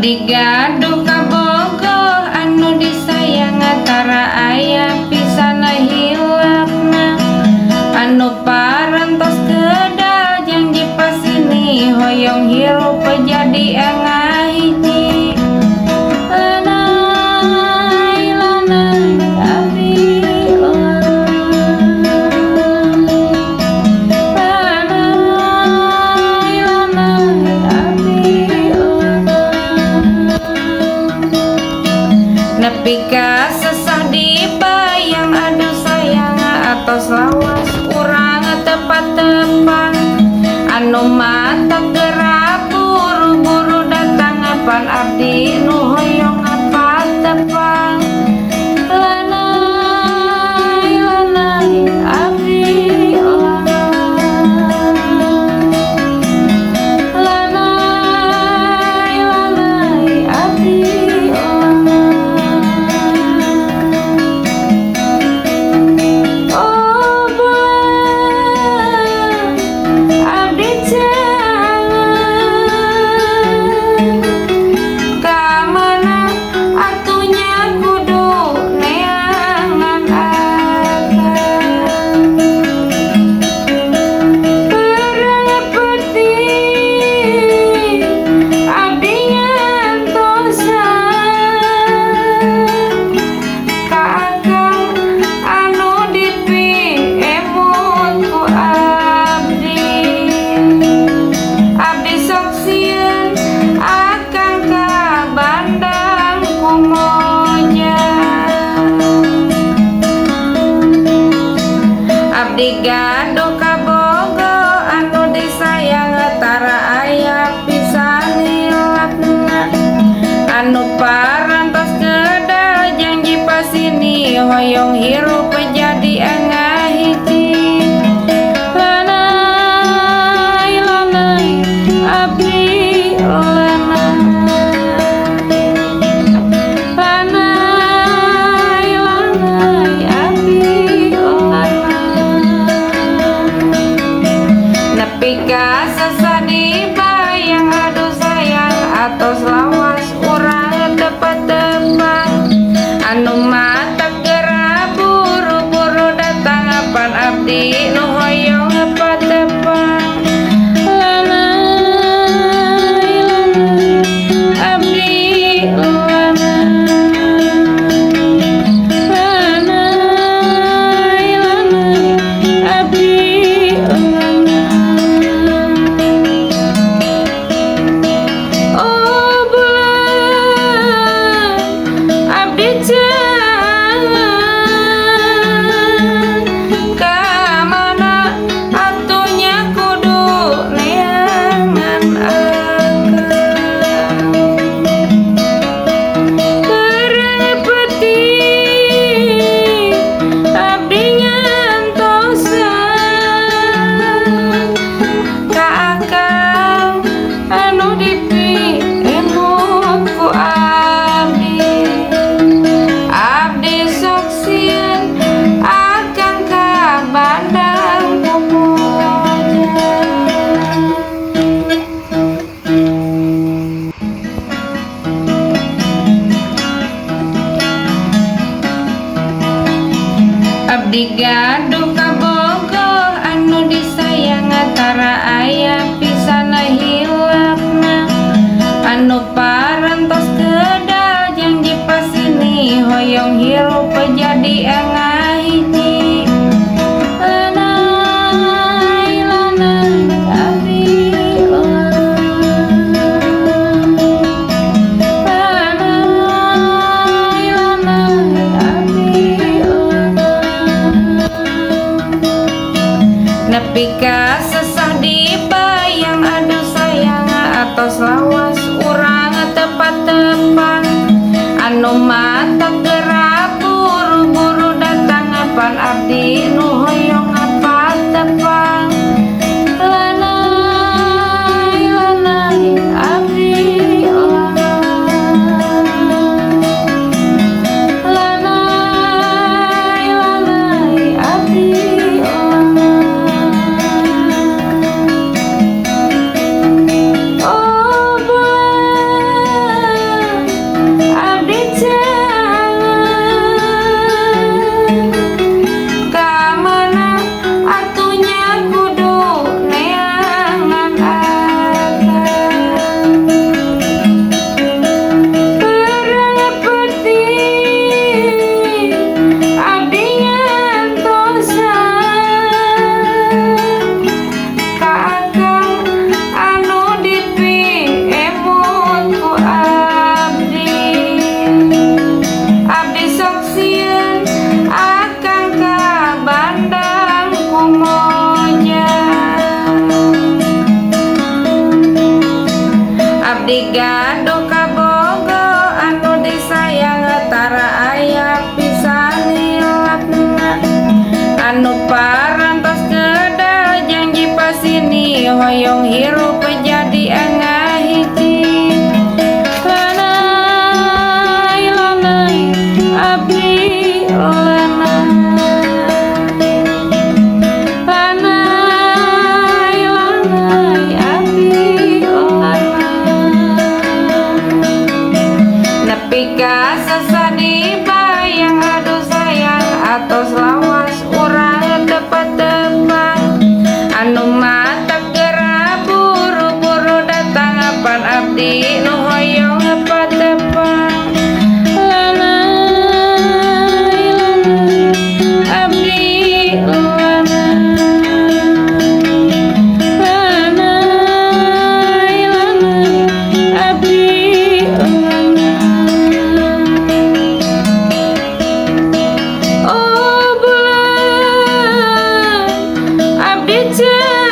Abdi gaduh kabogoh anu disayang tara aya pisana hilapna anu parantos kedah janji pasini hoyong hirup jadi angahiji lanai lanai abdi nepi ka sesah dibayang aduh sayang atos lawas urang tepat tepang anu mata gerak buru-buru datang pan abdi nu hoyong apa tepang lanai lanai abdi lanai lanai abdi Abdi gaduh kabogoh anu disayang tara aya pisan hilapna anu parantos kedah janji pasini hoyong hirup jadi angahiji lanai lanai abdi lanai lanai abdi nepi ka sesah dibayang aduh sayang atos lawas urang tepat tepang anu mata gerak buru-buru datang pan abdi nu hoyong apa tepang lanai lanai abdi lanai lanai abdi Abdi gaduh kabogoh anu disayang tara aya pisana hilapna anu parantos kedah janji pasini hoyong hirup jadi angahiji lanai lanai abdi lanai lanai abdi nepi ka sesah dibayang aduh sayang atos lawas urang tepat tepang anu mata gerak buru-buru datang pan abdi nu hoyong apa tepang lanai lanai abdi lanai lanai abdi oh boy bicara